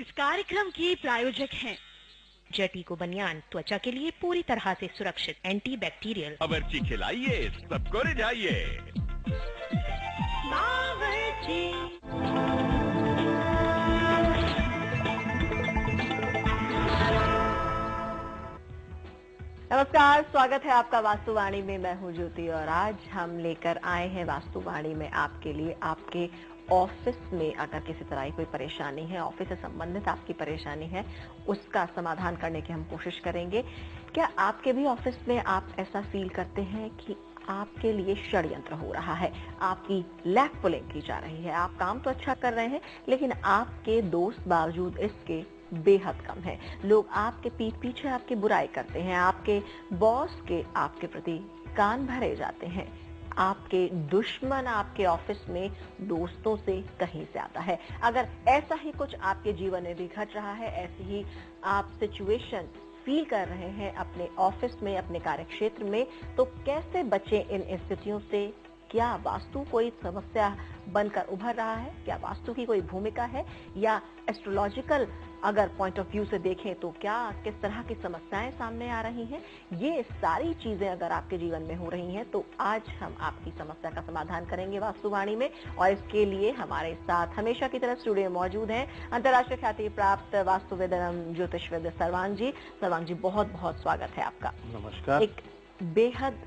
इस कार्यक्रम के प्रायोजक हैं जटी को बनियान, त्वचा के लिए पूरी तरह से सुरक्षित, एंटी बैक्टीरियल। बावर्ची खिलाइए, सबको रिझाइए। बावर्ची। नमस्कार, स्वागत है आपका वास्तुवाणी में। मैं हूं ज्योति और आज हम लेकर आए हैं वास्तुवाणी में आपके लिए, आपके ऑफिस में अगर किसी तरह की कोई परेशानी है, ऑफिस से संबंधित आपकी परेशानी है, उसका समाधान करने की हम कोशिश करेंगे। क्या आपके भी ऑफिस में आप ऐसा फील करते हैं कि आपके लिए षड्यंत्र हो रहा है, आपकी लेग पुलिंग की जा रही है, आप काम तो अच्छा कर रहे हैं लेकिन आपके दोस्त बावजूद इसके बेहद कम है। लोग आपके पीठ पीछे आपकी बुराई करते हैं, आपके बॉस के आपके प्रति कान भरे जाते हैं, आपके दुश्मन आपके ऑफिस में दोस्तों से कहीं ज्यादा है। अगर ऐसा ही कुछ आपके जीवन में भी घट रहा है, ऐसी ही आप सिचुएशन फील कर रहे हैं अपने ऑफिस में, अपने कार्यक्षेत्र में, तो कैसे बचें इन स्थितियों से? क्या वास्तु कोई समस्या बनकर उभर रहा है? क्या वास्तु की कोई भूमिका है? या एस्ट्रोलॉजिकल अगर पॉइंट ऑफ व्यू से देखें तो क्या किस तरह की समस्याएं सामने आ रही हैं? ये सारी चीजें अगर आपके जीवन में हो रही हैं तो आज हम आपकी समस्या का समाधान करेंगे वास्तुवाणी में। और इसके लिए हमारे साथ हमेशा की तरह स्टूडियो में मौजूद हैं अंतर्राष्ट्रीय ख्याति प्राप्त वास्तुविद एवं ज्योतिषविद सर्वांग जी। सर्वांग जी, बहुत बहुत स्वागत है आपका। नमस्कार। एक बेहद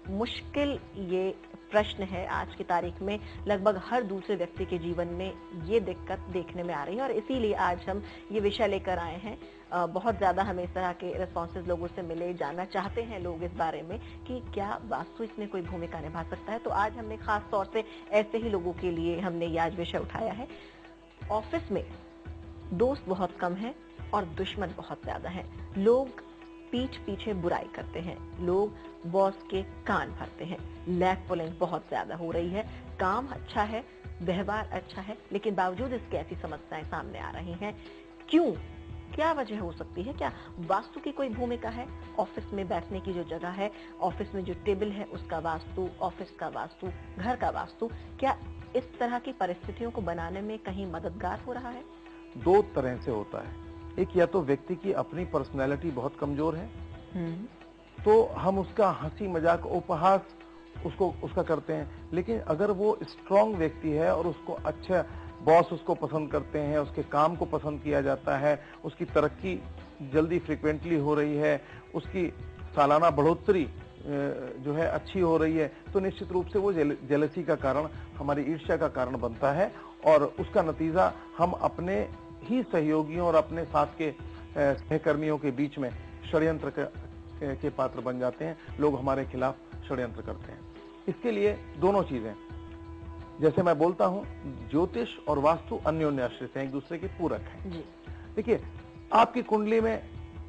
मुश्किल ये प्रश्न है आज की तारीख में, लगभग हर दूसरे व्यक्ति के जीवन में ये दिक्कत देखने में आ रही है और इसीलिए आज हम ये विषय लेकर आए हैं। बहुत ज्यादा हमें इस तरह के रिस्पॉन्सेज लोगों से मिले, जानना चाहते हैं लोग इस बारे में कि क्या वास्तु इसमें कोई भूमिका निभा सकता है। तो आज हमने खास तौर से ऐसे ही लोगों के लिए हमने ये आज विषय उठाया है। ऑफिस में दोस्त बहुत कम है और दुश्मन बहुत ज्यादा है। लोग पीठ पीछे बुराई करते हैं, लोग बॉस के कान भरते हैं, लैग पुलिंग बहुत ज्यादा हो रही है, काम अच्छा है, व्यवहार अच्छा है, लेकिन बावजूद इसके ऐसी समस्याएं सामने आ रही हैं। क्यों? क्या वजह हो सकती है? क्या वास्तु की कोई भूमिका है? ऑफिस में बैठने की जो जगह है, ऑफिस में जो टेबल है उसका वास्तु, ऑफिस का वास्तु, घर का वास्तु, क्या इस तरह की परिस्थितियों को बनाने में कहीं मददगार हो रहा है? दो तरह से होता है। एक, या तो व्यक्ति की अपनी पर्सनैलिटी बहुत कमजोर है तो हम उसका हंसी मजाक उपहास उसका करते हैं, लेकिन अगर वो स्ट्रांग व्यक्ति है और उसको अच्छा बॉस उसको पसंद करते हैं, उसके काम को पसंद किया जाता है, उसकी तरक्की जल्दी फ्रिक्वेंटली हो रही है, उसकी सालाना बढ़ोतरी जो है अच्छी हो रही है, तो निश्चित रूप से वो जेलसी का कारण, हमारी ईर्ष्या का कारण बनता है और उसका नतीजा हम अपने ही सहयोगियों और अपने साथ के सहकर्मियों के बीच में षड्यंत्र के पात्र बन जाते हैं। लोग हमारे खिलाफ षड्यंत्र करते हैं। इसके लिए दोनों चीजें, जैसे मैं बोलता हूं, ज्योतिष और वास्तु अन्योन्याश्रित हैं, एक दूसरे के पूरक हैं। देखिए, आपकी कुंडली में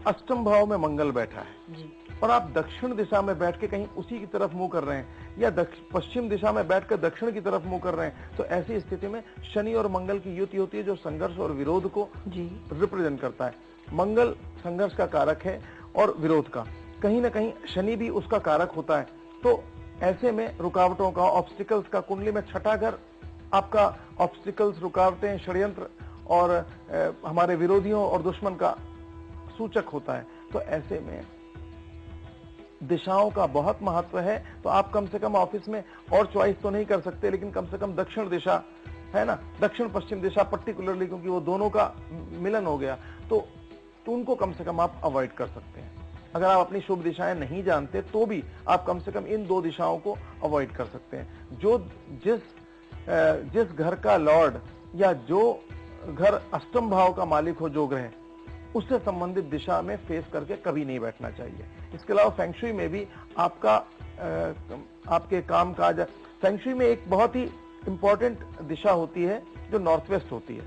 अष्टम भाव में मंगल बैठा है जी। और आप दक्षिण दिशा में बैठ के कहीं उसी की तरफ मुंह कर रहे हैं या पश्चिम दिशा में बैठकर दक्षिण की तरफ मुंह कर रहे हैं, तो ऐसी स्थिति में शनि और मंगल की युति होती है जो संघर्ष और विरोध को रिप्रेजेंट करता है। मंगल संघर्ष का कारक है और विरोध का, कहीं ना कहीं शनि भी उसका कारक होता है। तो ऐसे में रुकावटों का, ऑब्स्टिकल्स का, कुंडली में छठा घर आपका ऑब्स्टिकल्स, रुकावटें, षड्यंत्र और हमारे विरोधियों और दुश्मन का सूचक होता है। तो ऐसे में दिशाओं का बहुत महत्व है। तो आप कम से कम ऑफिस में और चॉइस तो नहीं कर सकते, लेकिन कम से कम दक्षिण दिशा है ना, दक्षिण पश्चिम दिशा पर्टिकुलरली, क्योंकि वो दोनों का मिलन हो गया, तो उनको कम से कम आप अवॉइड कर सकते हैं। अगर आप अपनी शुभ दिशाएं नहीं जानते तो भी आप कम से कम इन दो दिशाओं को अवॉइड कर सकते हैं। जो जिस घर का लॉर्ड या जो घर अष्टम भाव का मालिक हो जो ग्रह, उससे संबंधित दिशा में फेस करके कभी नहीं बैठना चाहिए। इसके अलावा फेंगशुई में भी आपके काम काज, फेंगशुई में एक बहुत ही इंपॉर्टेंट दिशा होती है जो नॉर्थ वेस्ट होती है।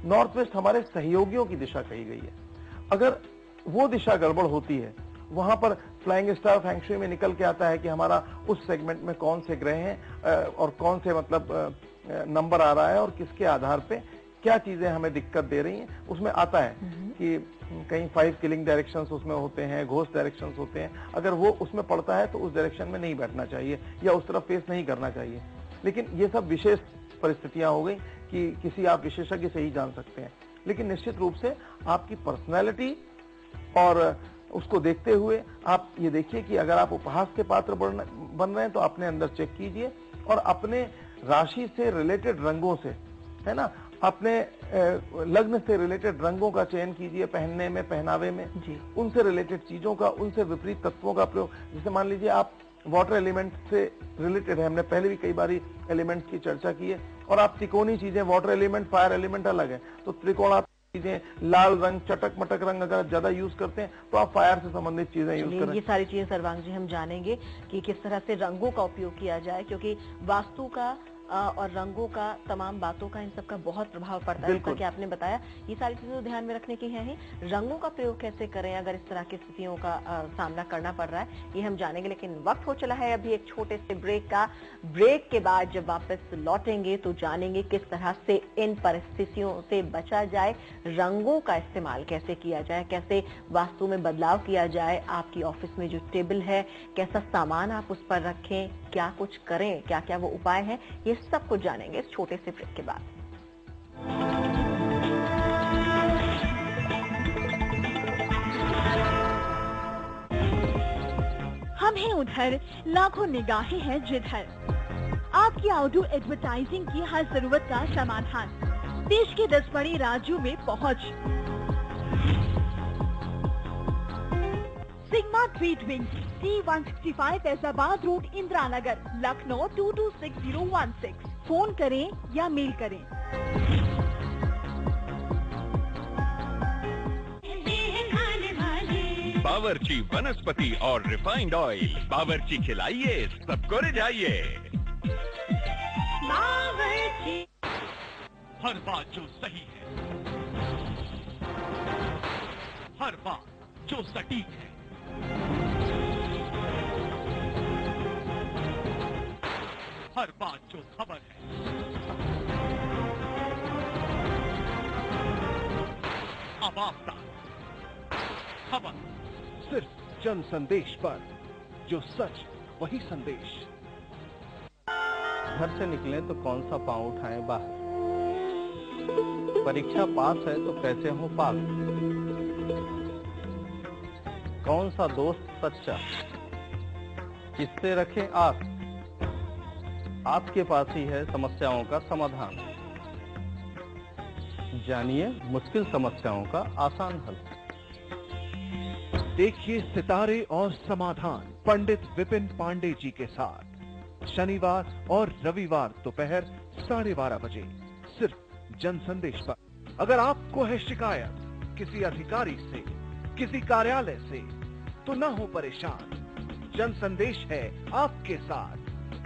नॉर्थ वेस्ट हमारे सहयोगियों की दिशा कही गई है। अगर वो दिशा गड़बड़ होती है, वहां पर फ्लाइंग स्टार फेंगशुई में निकल के आता है कि हमारा उस सेगमेंट में कौन से ग्रह हैं और कौन से मतलब नंबर आ रहा है और किसके आधार पे क्या चीजें हमें दिक्कत दे रही हैं। उसमें आता है कि कहीं 5 किलिंग डायरेक्शंस उसमें होते हैं, घोस्ट डायरेक्शंस होते हैं। अगर वो उसमें पड़ता है तो उस डायरेक्शन में नहीं बैठना चाहिए या उस तरफ फेस नहीं करना चाहिए। लेकिन ये सब विशेष परिस्थितियां हो गई कि किसी आप विशेषज्ञ से ही जान सकते हैं। लेकिन निश्चित रूप से आपकी पर्सनैलिटी और उसको देखते हुए आप ये देखिए कि अगर आप उपहास के पात्र बन रहे हैं तो अपने अंदर चेक कीजिए और अपने राशि से रिलेटेड रंगों से, है ना, अपने लग्न से रिलेटेड रंगों का चयन कीजिए, पहनने में, पहनावे में जी। उनसे रिलेटेड चीजों का, उनसे विपरीत तत्वों का प्रयोग। जैसे मान लीजिए आप वाटर एलिमेंट से रिलेटेड है, हमने पहले भी कई बार एलिमेंट्स की चर्चा की है, और आप त्रिकोणी चीजें, वाटर एलिमेंट, फायर एलिमेंट अलग है, तो त्रिकोणात्मक चीजें, लाल रंग, चटक मटक रंग अगर ज्यादा यूज करते हैं तो आप फायर से संबंधित चीजें यूज करें। ये सारी चीजें सर्वांग जी हम जानेंगे कि किस तरह से रंगों का उपयोग किया जाए, क्योंकि वास्तु का और रंगों का, तमाम बातों का, इन सब का बहुत प्रभाव पड़ता है, जैसा कि आपने बताया। ये सारी चीजें तो ध्यान में रखने की है ही। रंगों का प्रयोग कैसे करें अगर इस तरह की स्थितियों का सामना करना पड़ रहा है, ये हम जानेंगे। लेकिन वक्त हो चला है अभी एक छोटे से ब्रेक का। ब्रेक के बाद जब वापस लौटेंगे तो जानेंगे किस तरह से इन परिस्थितियों से बचा जाए, रंगों का इस्तेमाल कैसे किया जाए, कैसे वास्तु में बदलाव किया जाए, आपकी ऑफिस में जो टेबल है कैसा सामान आप उस पर रखें, क्या कुछ करें, क्या क्या वो उपाय हैं, ये सब कुछ जानेंगे इस छोटे से ब्रेक के बाद। हम हैं उधर, लाखों निगाहें हैं जिधर। आपकी आउटडोर एडवर्टाइजिंग की हर जरूरत का समाधान, देश के 10 बड़े राज्यों में पहुंच। Sigma tweet wing, T165 Faizabad road, Indira Nagar, Lucknow 226016। Phone करें या मेल करें। बावर्ची वनस्पति और रिफाइंड ऑयल, बावर्ची खिलाइए, सबको रिझाइए। बावर्ची। हर बात जो सही है, हर बात जो सटीक है, हर बात जो खबर है, अब आप तक खबर सिर्फ जन संदेश पर, जो सच वही संदेश। घर से निकले तो कौन सा पांव उठाएं बाहर, परीक्षा पास है तो कैसे हो पास, कौन सा दोस्त सच्चा, किससे रखें आस, आपके पास ही है समस्याओं का समाधान। जानिए मुश्किल समस्याओं का आसान हल। देखिए सितारे और समाधान पंडित विपिन पांडे जी के साथ शनिवार और रविवार दोपहर 12:30 बजे सिर्फ जन संदेश पर। अगर आपको है शिकायत किसी अधिकारी से, किसी कार्यालय से, तो ना हो परेशान, जन संदेश है आपके साथ।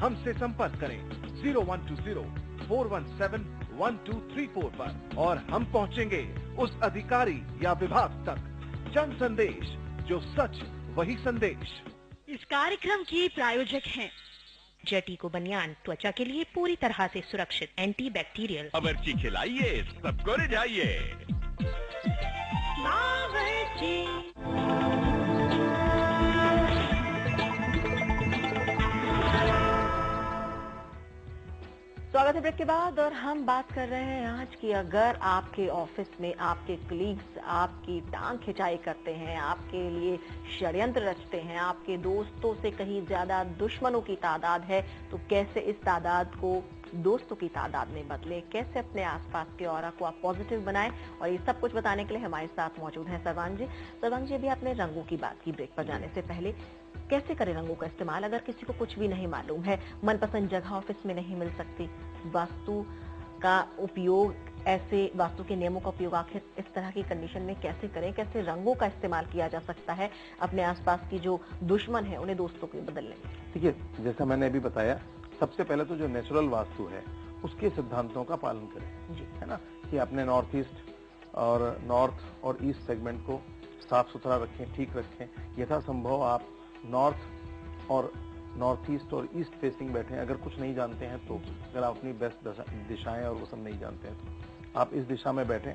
हमसे संपर्क करें 0120-417-1234 पर और हम पहुंचेंगे उस अधिकारी या विभाग तक। जन संदेश, जो सच वही संदेश। इस कार्यक्रम की प्रायोजक हैं जेटी को बनियान, त्वचा के लिए पूरी तरह से सुरक्षित, एंटी बैक्टीरियल। बावर्ची खिलाइए, सबको रिझाइए। बावर्ची। स्वागत है ब्रेक के बाद, और हम बात कर रहे हैं आज की, अगर आपके ऑफिस में आपके कलीग्स आपकी टांग खिंचाई करते हैं, आपके लिए षड्यंत्र रचते हैं, आपके दोस्तों से कहीं ज्यादा दुश्मनों की तादाद है, तो कैसे इस तादाद को दोस्तों की तादाद में बदले, कैसे अपने आसपास के ऑरा को आप पॉजिटिव बनाएं, और ये सब कुछ बताने के लिए हमारे साथ मौजूद हैं सर्वांग जी। सर्वांग जी, अभी आपने रंगों की बात की ब्रेक पर जाने से पहले, कैसे करें रंगों का इस्तेमाल अगर किसी को कुछ भी नहीं मालूम है, मनपसंद जगह ऑफिस में नहीं मिल सकती, वास्तु का उपयोग, ऐसे वास्तु के नियमों का उपयोग आखिर इस तरह की कंडीशन में कैसे करें, कैसे रंगों का इस्तेमाल किया जा सकता है अपने आसपास की जो दुश्मन है उन्हें दोस्तों के बदलने? देखिए, जैसा मैंने अभी बताया, सबसे पहले तो जो नेचुरल वास्तु है उसके सिद्धांतों का पालन करें जी, है ना, कि अपने नॉर्थ ईस्ट और नॉर्थ और ईस्ट सेगमेंट को साफ सुथरा रखें, ठीक रखें। यथासंभव आप नॉर्थ और नॉर्थ ईस्ट और ईस्ट फेसिंग बैठे। अगर कुछ नहीं जानते हैं तो, अगर आप अपनी बेस्ट दिशाएं और वो सब नहीं जानते हैं तो आप इस दिशा में बैठें।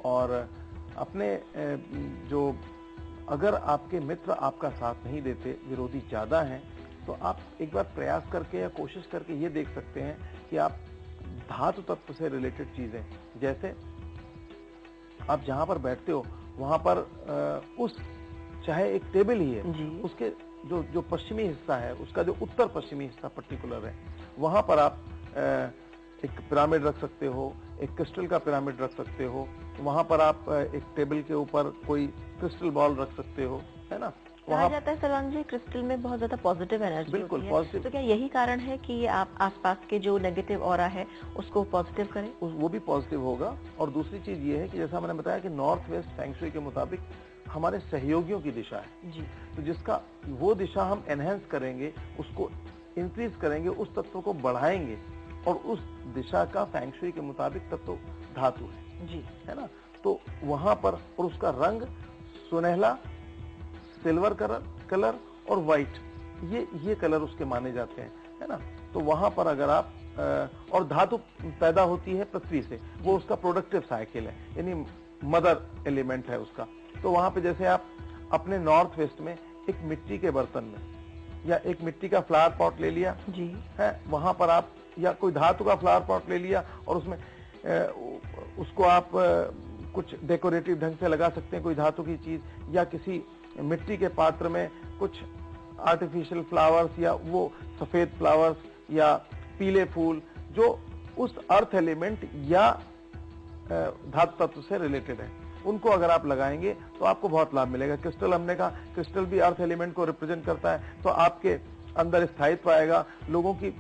और अपने जो, अगर आपके मित्र आपका साथ नहीं देते, विरोधी ज्यादा हैं, तो आप एक बार प्रयास करके या कोशिश करके ये देख सकते हैं कि आप धातु तत्व से रिलेटेड चीजें, जैसे आप जहां पर बैठते हो वहां पर उस चाहे एक टेबल ही है, उसके जो पश्चिमी हिस्सा है, उसका जो उत्तर पश्चिमी हिस्सा पर्टिकुलर है, वहां पर आप एक पिरामिड रख सकते हो, एक क्रिस्टल का पिरामिड रख सकते हो, वहां पर आप एक टेबल के ऊपर कोई क्रिस्टल बॉल रख सकते हो, है ना। कहा जाता है सर्वांग जी क्रिस्टल में बहुत ज्यादा पॉजिटिव एनर्जी बिल्कुल होती है। पॉजिटिव। तो क्या यही कारण है कि आप आसपास के जो नेगेटिव ऑरा है उसको पॉजिटिव करें? वो भी पॉजिटिव होगा। और दूसरी चीज ये है कि जैसा मैंने बताया कि नॉर्थ वेस्ट फेंग शुई के मुताबिक हमारे सहयोगियों की दिशा है जी। तो जिसका वो दिशा हम एनहेंस करेंगे, उसको इंक्रीज करेंगे, उस तत्व को बढ़ाएंगे, और उस दिशा का फेंग शुई के मुताबिक तत्व धातु है जी, है ना। तो वहां पर, और उसका रंग सुनहला, सिल्वर कलर और व्हाइट, ये कलर उसके माने जाते हैं, है ना। तो वहां पर अगर आप और धातु पैदा होती है पृथ्वी से, वो उसका प्रोडक्टिव साइकिल है, यानी मदर एलिमेंट है उसका। तो वहां पे जैसे आप अपने नॉर्थ वेस्ट में एक मिट्टी के बर्तन में या एक मिट्टी का फ्लावर पॉट ले लिया जी है, वहां पर आप या कोई धातु का फ्लावर पॉट ले लिया और उसमें उसको आप कुछ डेकोरेटिव ढंग से लगा सकते हैं, कोई धातु की चीज, या किसी मिट्टी के पात्र में कुछ आर्टिफिशियल फ्लावर्स या वो सफेद फ्लावर्स या पीले फूल जो उस अर्थ एलिमेंट या धातु तत्व से रिलेटेड है, उनको अगर आप लगाएंगे तो आपको बहुत लाभ मिलेगा। क्रिस्टल, हमने कहा क्रिस्टल भी अर्थ एलिमेंट को रिप्रेजेंट करता है, तो आपके अंदर स्थायित्व आएगा, लोगों की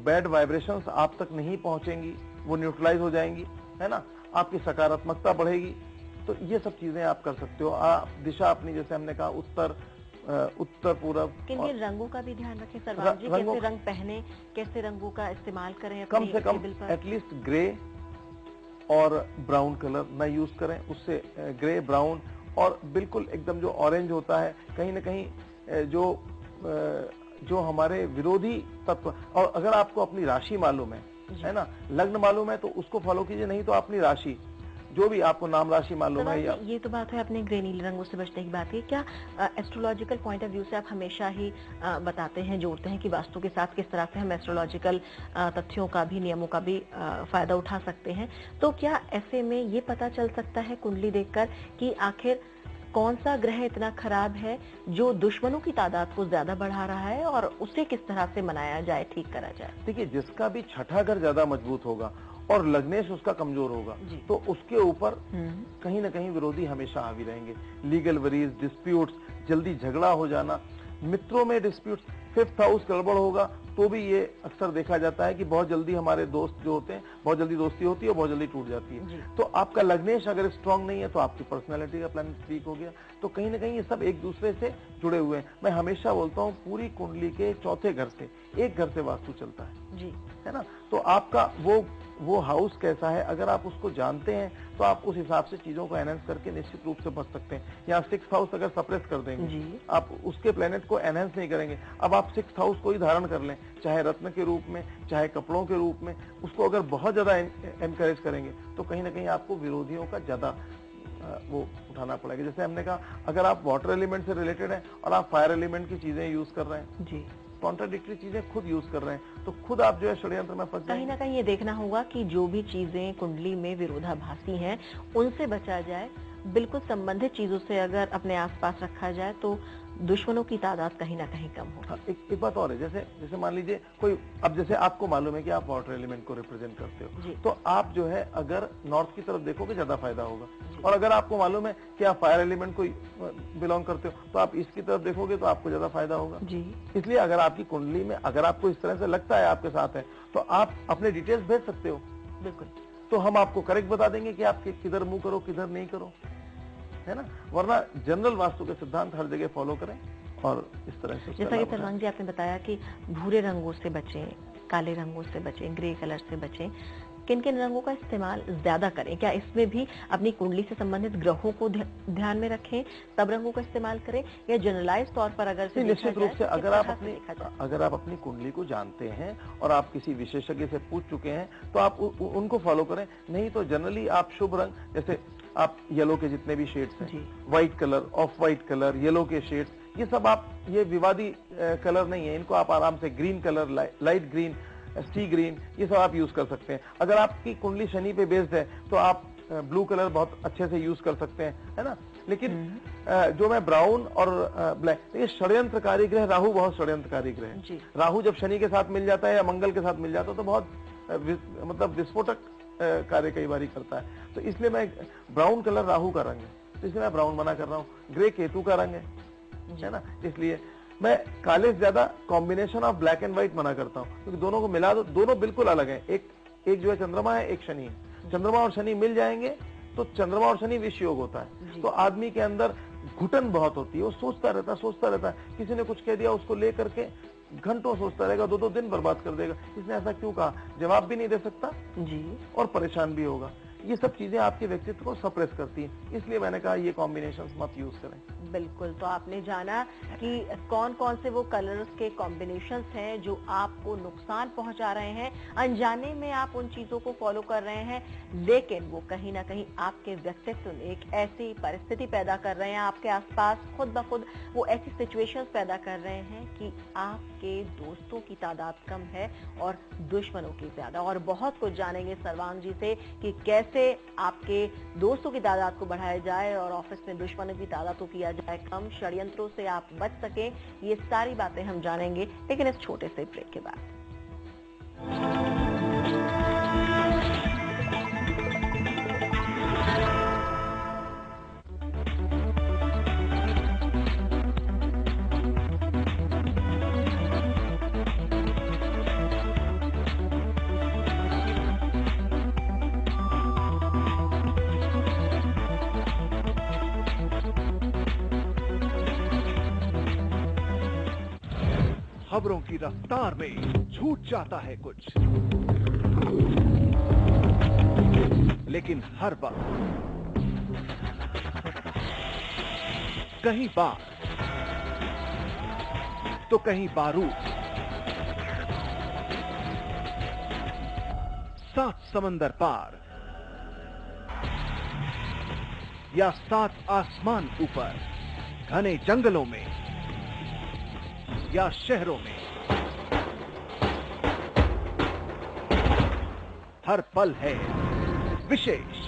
बैड वाइब्रेशंस आप तक नहीं पहुंचेंगी, वो न्यूट्रलाइज हो जाएंगी, है ना। आपकी सकारात्मकता बढ़ेगी। तो ये सब चीजें आप कर सकते हो। आप दिशा अपनी, जैसे हमने कहा, उत्तर पूरब। किन रंगों का भी ध्यान रखें सर्वांग जी? कैसे रंग पहने, कैसे रंगों का इस्तेमाल करें? कम से कम एटलीस्ट ग्रे और ब्राउन कलर न यूज करें, उससे ग्रे, ब्राउन और बिल्कुल एकदम जो ऑरेंज होता है, कहीं ना कहीं जो हमारे विरोधी तत्व। और अगर आपको अपनी राशि मालूम है ना, लग्न मालूम है, तो उसको फॉलो कीजिए, नहीं तो अपनी राशि, जो भी आपको नाम राशि मालूम है। या ये तो बात है अपने ग्रे नीले रंगों से बचने की बात है। क्या एस्ट्रोलॉजिकल पॉइंट ऑफ व्यू से आप हमेशा ही बताते हैं, जोड़ते हैं कि वास्तु के साथ किस तरह से हम एस्ट्रोलॉजिकल तथ्यों का भी, नियमों का भी फायदा उठा सकते हैं? तो क्या ऐसे में ये पता चल सकता है कुंडली देखकर कि आखिर कौन सा ग्रह इतना खराब है जो दुश्मनों की तादाद को ज्यादा बढ़ा रहा है, और उसे किस तरह से मनाया जाए, ठीक करा जाए? देखिए, जिसका भी छठा घर ज्यादा मजबूत होगा और लग्नेश उसका कमजोर होगा, तो उसके ऊपर कहीं ना कहीं विरोधी हमेशा हावी रहेंगे। लीगल वरीज, डिस्प्यूट्स, जल्दी झगड़ा हो जाना, मित्रों में डिस्प्यूट्स। 5th हाउस गड़बड़ होगा तो भी ये अक्सर देखा जाता है कि बहुत जल्दी हमारे दोस्त जो होते हैं, बहुत जल्दी दोस्ती होती है और बहुत जल्दी टूट जाती है। तो आपका लग्नेश अगर स्ट्रांग नहीं है तो आपकी पर्सनैलिटी का प्लैनेट वीक हो गया। तो कहीं ना कहीं ये सब एक दूसरे से जुड़े हुए हैं। मैं हमेशा बोलता हूँ, पूरी कुंडली के चौथे घर से, एक घर से वास्तु चलता है जी, है ना। तो आपका वो हाउस कैसा है, अगर आप उसको जानते हैं तो आप उस हिसाब से चीजों को एनहेंस करके निश्चित रूप से बच सकते हैं। यहाँ 6th हाउस अगर सप्रेस कर देंगे, आप उसके प्लेनेट को एनहेंस नहीं करेंगे। अब आप 6th हाउस को ही धारण कर लें, चाहे रत्न के रूप में, चाहे कपड़ों के रूप में, उसको अगर बहुत ज्यादा एनकरेज करेंगे तो कहीं ना कहीं आपको विरोधियों का ज्यादा वो उठाना पड़ेगा। जैसे हमने कहा, अगर आप वाटर एलिमेंट से रिलेटेड हैं और आप फायर एलिमेंट की चीजें यूज कर रहे हैं जी, कॉन्ट्राडिक्टरी चीजें खुद यूज कर रहे हैं, तो खुद आप जो है षड्यंत्र में फंस कहीं ना कहीं ये देखना होगा कि जो भी चीजें कुंडली में विरोधाभासी हैं उनसे बचा जाए। बिल्कुल संबंधित चीजों से अगर अपने आसपास रखा जाए तो दुश्मनों की तादाद कहीं ना कहीं कम हो। एक बात और है, जैसे मान लीजिए कोई, अब जैसे आपको मालूम है कि आप वाटर एलिमेंट को रिप्रेजेंट करते हो, तो आप जो है अगर नॉर्थ की तरफ देखोगे ज्यादा फायदा होगा, और अगर आपको मालूम है कि आप फायर एलिमेंट को बिलोंग करते हो तो आप ईस्ट की तरफ देखोगे तो आपको ज्यादा फायदा होगा जी। इसलिए अगर आपकी कुंडली में, अगर आपको इस तरह से लगता है आपके साथ है, तो आप अपने डिटेल्स भेज सकते हो। बिल्कुल, तो हम आपको करेक्ट बता देंगे कि आप किधर मुंह करो, किधर नहीं करो, है ना। वरना जनरल वास्तु के सिद्धांत हर जगह फॉलो करें और इस तरह से। जैसा कि सर्वांग जी आपने बताया कि भूरे रंगों से बचें, काले रंगों से बचें, ग्रे कलर से बचें, किन किन रंगों का इस्तेमाल ज्यादा करें? क्या इसमें भी अपनी कुंडली से संबंधित ग्रहों को ध्यान में रखें तब रंगों का इस्तेमाल करें, या जनरलाइज तौर पर अगर निश्चित रूप से अगर आप अपनी कुंडली को जानते हैं और आप किसी विशेषज्ञ से पूछ चुके हैं तो आप उनको फॉलो करें। नहीं तो जनरली आप शुभ रंग, जैसे आप येलो के जितने भी शेड्स हैं, white colour, of white colour, yellow के शेड्स, ये सब आप, ये विवादी कलर नहीं है, इनको आप आराम से ग्रीन कलर, लाइट ग्रीन, सी ग्रीन, ये सब आप यूज कर सकते हैं। अगर आपकी कुंडली शनि पे बेस्ड है तो आप ब्लू कलर बहुत अच्छे से यूज कर सकते हैं, है ना। लेकिन जो मैं ब्राउन और ब्लैक, ये षड्यंत्रकारी ग्रह, राहु बहुत षड्यंत्रकारी ग्रह है। राहु जब शनि के साथ मिल जाता है या मंगल के साथ मिल जाता है तो बहुत मतलब विस्फोटक कार्य कई बार करता है। तो इसलिए मैं ब्राउन कलर राहु का रंग है, तो इसलिए मैं ब्राउन मना कर रहा हूँ। ग्रे केतु का रंग है ना, इसलिए मैं काले से ज्यादा combination of black and white मना करता हूँ, क्योंकि दोनों को मिला दो, दोनों बिल्कुल अलग है। एक जो है चंद्रमा है, एक शनि है। चंद्रमा और शनि मिल जाएंगे तो चंद्रमा और शनि विष योग होता है। तो आदमी के अंदर घुटन बहुत होती है, वो सोचता रहता है। किसी ने कुछ कह दिया उसको लेकर के घंटों सोचता रहेगा, 2-2 दिन बर्बाद कर देगा, इसने ऐसा क्यों कहा, जवाब भी नहीं दे सकता जी, और परेशान भी होगा। ये सब चीजें आपके व्यक्तित्व को सप्रेस करती हैं, इसलिए मैंने कहा ये कॉम्बिनेशंस मत यूज करें। बिल्कुल, तो आपने जाना कि कौन कौन से वो कलर्स के कॉम्बिनेशंस हैं जो आपको नुकसान पहुंचा रहे हैं। अनजाने में आप उन चीजों को फॉलो कर रहे हैं, लेकिन वो कहीं ना कहीं आपके व्यक्तित्व में एक ऐसी परिस्थिति पैदा कर रहे हैं, आपके आसपास खुद ब खुद वो ऐसी सिचुएशंस पैदा कर रहे हैं कि आपके दोस्तों की तादाद कम है और दुश्मनों की ज्यादा। और बहुत कुछ जानेंगे सर्वांग जी से कि कैसे आपके दोस्तों की तादाद को बढ़ाया जाए और ऑफिस में दुश्मनों की तादाद को किया जाए कम, षड्यंत्रों से आप बच सकें। ये सारी बातें हम जानेंगे, लेकिन इस छोटे से ब्रेक के बाद। खबरों की रफ्तार में छूट जाता है कुछ, लेकिन हर वक्त कहीं बार तो कहीं बारूद, 7 समंदर पार या 7 आसमान ऊपर, घने जंगलों में या शहरों में, हर पल है विशेष।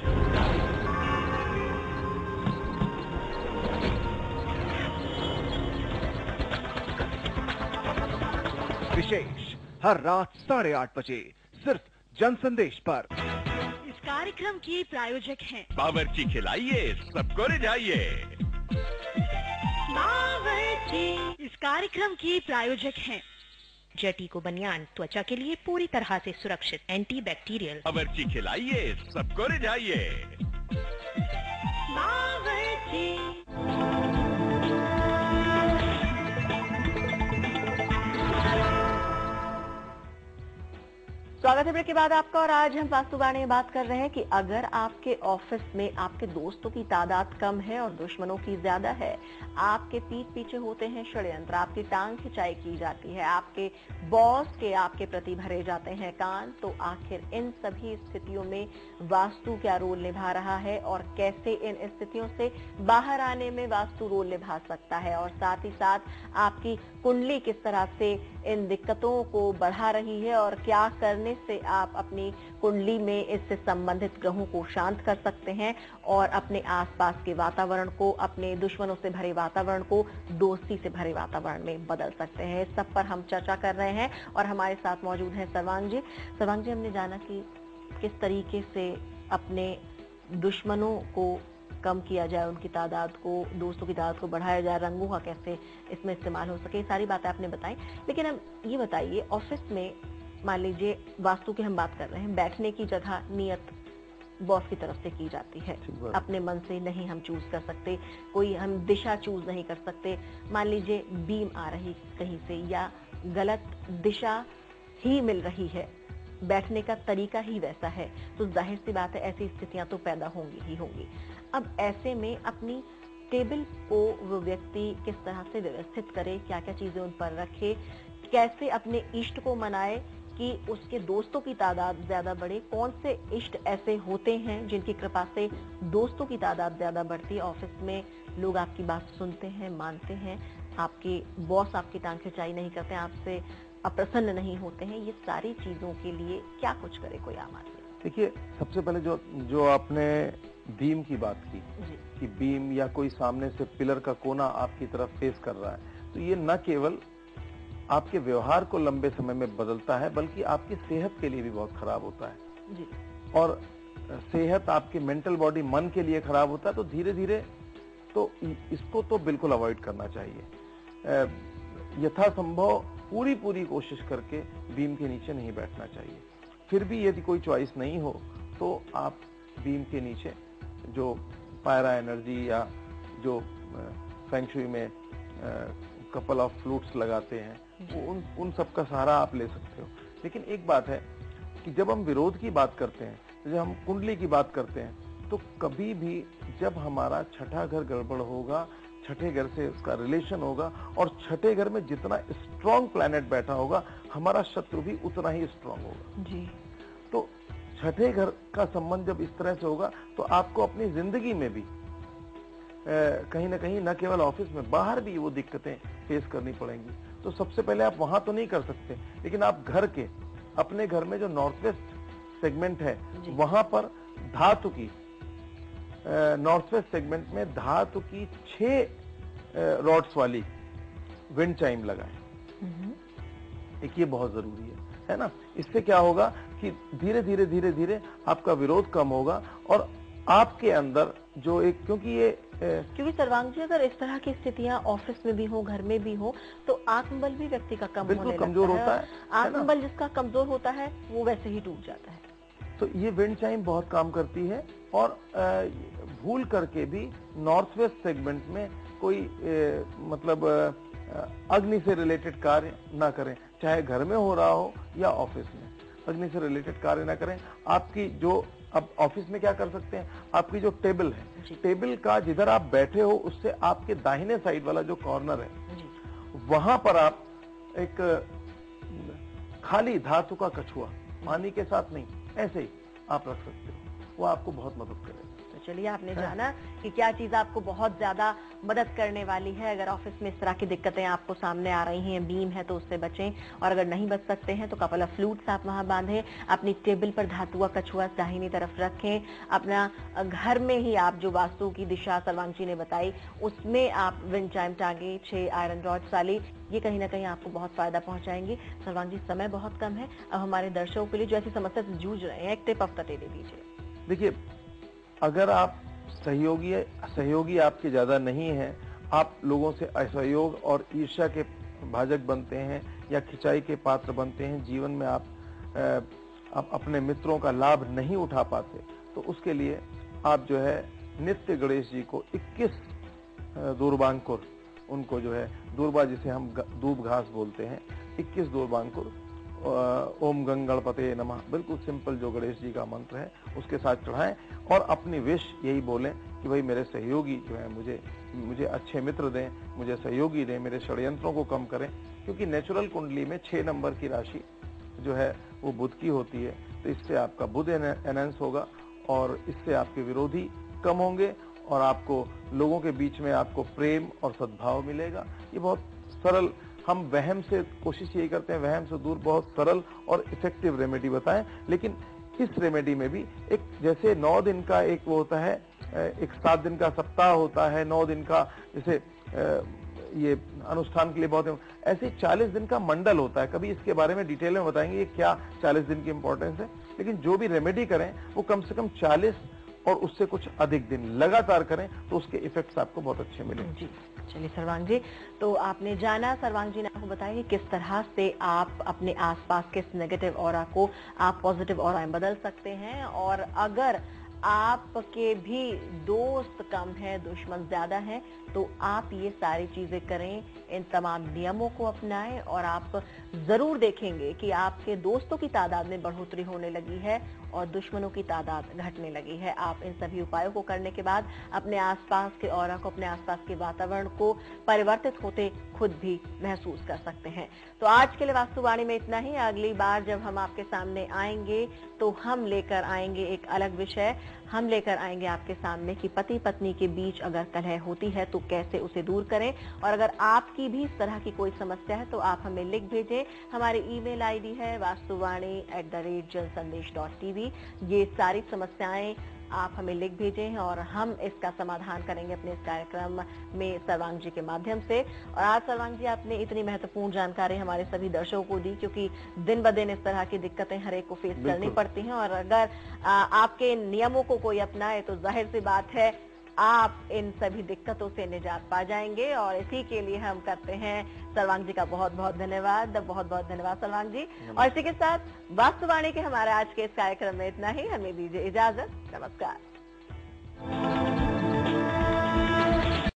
विशेष हर रात 8:30 बजे सिर्फ जनसंदेश पर। इस कार्यक्रम के प्रायोजक हैं बावर्ची खिलाइए, सबको रिझाइए। इस कार्यक्रम के प्रायोजक हैं जटीको बनियान, त्वचा के लिए पूरी तरह से सुरक्षित, एंटी बैक्टीरियल। बावर्ची खिलाइए, सबको रिझाइए। स्वागत है ब्रेक के बाद आपका। और आज हम वास्तुवाणी में बात कर रहे हैं कि अगर आपके ऑफिस में आपके दोस्तों की तादाद कम है और दुश्मनों की ज्यादा है, आपके पीठ पीछे होते हैं षड्यंत्र, आपकी टांग खिंचाई की जाती है, आपके बॉस के आपके प्रति भरे जाते हैं कान, तो आखिर इन सभी स्थितियों में वास्तु क्या रोल निभा रहा है और कैसे इन स्थितियों से बाहर आने में वास्तु रोल निभा सकता है, और साथ ही साथ आपकी कुंडली किस तरह से इन दिक्कतों को बढ़ा रही है और क्या करने से आप अपनी कुंडली में इससे संबंधित ग्रहों को शांत कर सकते हैं और अपने आसपास के वातावरण को, अपने दुश्मनों से भरे वातावरण को दोस्ती से भरे वातावरण में बदल सकते हैं। इस सब पर हम चर्चा कर रहे हैं और हमारे साथ मौजूद हैं सर्वांग जी। सर्वांग जी, हमने जाना कि किस तरीके से अपने दुश्मनों को कम किया जाए, उनकी तादाद को, दोस्तों की तादाद को बढ़ाया जाए, रंगों का कैसे इसमें इस्तेमाल हो सके, सारी बातें आपने बताई। लेकिन हम ये बताइए, ऑफिस में मान लीजिए वास्तु की हम बात कर रहे हैं, बैठने की जगह नियत बॉस की तरफ से की जाती है, अपने मन से नहीं हम चूज कर सकते, कोई हम दिशा चूज नहीं कर सकते। मान लीजिए बीम आ रही कहीं से या गलत दिशा ही मिल रही है, बैठने का तरीका ही वैसा है, तो जाहिर सी बात है ऐसी स्थितियां तो पैदा होंगी ही होंगी। अब ऐसे में अपनी टेबल को वो व्यक्ति किस तरह से व्यवस्थित करे, क्या क्या चीजें उन पर रखे, कैसे अपने इष्ट को मनाए कि उसके दोस्तों की तादाद ज्यादा बढ़े, कौन से इष्ट ऐसे होते हैं जिनकी कृपा से दोस्तों की तादाद ज्यादा बढ़ती है, ऑफिस में लोग आपकी बात सुनते हैं, मानते हैं, आपके बॉस आपकी टांग खिंचाई नहीं करते, आपसे अप्रसन्न नहीं होते हैं, ये सारी चीजों के लिए क्या कुछ करे कोई आम आदमी? देखिए, सबसे पहले जो आपने बीम की बात की कि बीम या कोई सामने से पिलर का कोना आपकी तरफ फेस कर रहा है, तो ये न केवल आपके व्यवहार को लंबे समय में बदलता है, बल्कि आपकी सेहत के लिए भी बहुत खराब होता है जी। और सेहत आपके मेंटल बॉडी, मन के लिए खराब होता है। तो धीरे धीरे तो इसको तो बिल्कुल अवॉइड करना चाहिए। यथासंभव पूरी कोशिश करके बीम के नीचे नहीं बैठना चाहिए। फिर भी यदि कोई चॉइस नहीं हो तो आप बीम के नीचे जो पायरा एनर्जी या जो फेंग शुई में कपल ऑफ फ्लूट्स लगाते हैं, उन सब का सहारा आप ले सकते हो। लेकिन एक बात है कि जब हम विरोध की बात करते हैं, जब हम कुंडली की बात करते हैं, तो कभी भी जब हमारा छठा घर गड़बड़ होगा, छठे घर से उसका रिलेशन होगा, और छठे घर में जितना स्ट्रॉन्ग प्लैनेट बैठा होगा, हमारा शत्रु भी उतना ही स्ट्रॉन्ग होगा जी। तो छठे घर का संबंध जब इस तरह से होगा, तो आपको अपनी जिंदगी में भी कहीं ना कहीं, न केवल ऑफिस में, बाहर भी वो दिक्कतें फेस करनी पड़ेंगी। तो सबसे पहले आप वहां तो नहीं कर सकते, लेकिन आप घर के, अपने घर में जो नॉर्थ वेस्ट सेगमेंट है, वहां पर धातु की, नॉर्थ वेस्ट सेगमेंट में धातु की 6 रॉड्स वाली विंड चाइम लगाएं। एक ये बहुत जरूरी है ना। इससे क्या होगा कि धीरे धीरे आपका विरोध कम होगा, और आपके अंदर जो एक, क्योंकि सर्वांग जी, अगर इस तरह की स्थितियां ऑफिस में भी हो, घर में भी हो, तो आत्मबल भी व्यक्ति का कम होने कमजोर होता है। आत्मबल जिसका कमजोर होता है वो वैसे ही टूट जाता है। तो ये विंड चाइम बहुत काम करती है। और भूल करके भी नॉर्थ वेस्ट सेगमेंट में कोई मतलब अग्नि से रिलेटेड कार्य ना करें, चाहे घर में हो रहा हो या ऑफिस में। अग्नि से रिलेटेड कार्य ना करें। आपकी जो, अब ऑफिस में क्या कर सकते हैं, आपकी जो टेबल है, टेबल का जिधर आप बैठे हो उससे आपके दाहिने साइड वाला जो कॉर्नर है, वहां पर आप एक खाली धातु का कछुआ, पानी के साथ नहीं, ऐसे ही आप रख सकते हो, वो आपको बहुत मदद करेगा। तो चलिए, आपने जाना कि क्या चीज आपको बहुत ज्यादा मदद करने वाली है। अगर ऑफिस में इस तरह की दिक्कतें आपको सामने आ रही हैं, बीम है, तो उससे बचें, और अगर नहीं बच सकते हैं तो कपल ऑफ फ्लूट्स आप वहां बांधें, अपनी टेबल पर धातु का कछुआ दाहिनी तरफ रखें, अपना घर में ही आप जो वास्तु की दिशा सर्वांग जी ने बताई उसमें आप विंड चाइम टांगे 6 आयरन रॉड्स वाली, ये कहीं ना कहीं आपको बहुत फायदा पहुंचाएंगे। सर्वांग जी, समय बहुत कम है, अब हमारे दर्शकों के लिए जो ऐसी समस्या से जूझ रहे हैं, एक tip of the day they दीजिए। देखिए, अगर आप सहयोगी आपके ज्यादा नहीं है, आप लोगों से असहयोग और ईर्ष्या के भाजक बनते हैं या खिंचाई के पात्र बनते हैं, जीवन में आप अपने मित्रों का लाभ नहीं उठा पाते, तो उसके लिए आप जो है नित्य गणेश जी को 21 दूर्बांकुर, उनको जो है दूर्बा, जिसे हम दूब घास बोलते हैं, 21 दूर्बांकुर ओम गणपते नमः, बिल्कुल सिंपल जो गणेश जी का मंत्र है, उसके साथ चढ़ाएं, और अपनी विश यही बोलें कि भाई मेरे सहयोगी जो है मुझे अच्छे मित्र दें, मुझे सहयोगी दें, मेरे षड्यंत्रों को कम करें। क्योंकि नेचुरल कुंडली में 6 नंबर की राशि जो है वो बुध की होती है, तो इससे आपका बुध एनहांस होगा, और इससे आपके विरोधी कम होंगे, और आपको लोगों के बीच में आपको प्रेम और सद्भाव मिलेगा। ये बहुत सरल, हम वहम से कोशिश यही करते हैं, वहम से दूर बहुत सरल और इफेक्टिव रेमेडी बताएं। लेकिन इस रेमेडी में भी एक, जैसे 9 दिन का एक वो होता है, एक 7 दिन का सप्ताह होता है, 9 दिन का जैसे ये अनुष्ठान के लिए बहुत, ऐसे 40 दिन का मंडल होता है। कभी इसके बारे में डिटेल में बताएंगे ये क्या 40 दिन की इंपॉर्टेंस है। लेकिन जो भी रेमेडी करें वो कम से कम 40 और उससे कुछ अधिक दिन लगातार करें, तो उसके इफेक्ट्स आपको बहुत अच्छे मिलेंगे। जी, चलिए सर्वांग जी, तो आपने जाना, सर्वांग जी ने आपको बताया कि किस तरह से आप अपने आसपास के इस नेगेटिव ऑरा को आप पॉजिटिव ऑरा में बदल सकते हैं। और अगर आपके भी दोस्त कम है, दुश्मन ज्यादा है, तो आप ये सारी चीजें करें, इन तमाम नियमों को अपनाएं, और आप जरूर देखेंगे कि आपके दोस्तों की तादाद में बढ़ोतरी होने लगी है और दुश्मनों की तादाद घटने लगी है। आप इन सभी उपायों को करने के बाद अपने आसपास के ऑरा को, अपने आसपास के वातावरण को परिवर्तित होते खुद भी महसूस कर सकते हैं। तो आज के लिए वास्तुवाणी में इतना ही। अगली बार जब हम आपके सामने आएंगे तो हम लेकर आएंगे एक अलग विषय। हम लेकर आएंगे आपके सामने कि पति पत्नी के बीच अगर कलह होती है तो कैसे उसे दूर करें। और अगर आपकी भी इस तरह की कोई समस्या है तो आप हमें लिख भेजें। हमारी ईमेल आईडी है vastuvaani@jansandesh.tv। होगी। ये सारी समस्याएं आप हमें लिख भेजें और हम इसका समाधान करेंगे अपने इस कार्यक्रम में सर्वांग जी के माध्यम से। और आज सर्वांग जी आपने इतनी महत्वपूर्ण जानकारी हमारे सभी दर्शकों को दी, क्योंकि दिन ब दिन इस तरह की दिक्कतें हर एक को फेस करनी पड़ती हैं और अगर आपके नियमों को कोई अपनाए तो जाहिर सी बात है आप इन सभी दिक्कतों से निजात पा जाएंगे। और इसी के लिए हम करते हैं सर्वांग जी का बहुत बहुत धन्यवाद। बहुत बहुत धन्यवाद सर्वांग जी। और इसी के साथ वास्तुवाणी के हमारे आज के इस कार्यक्रम में इतना ही। हमें दीजिए इजाजत। नमस्कार।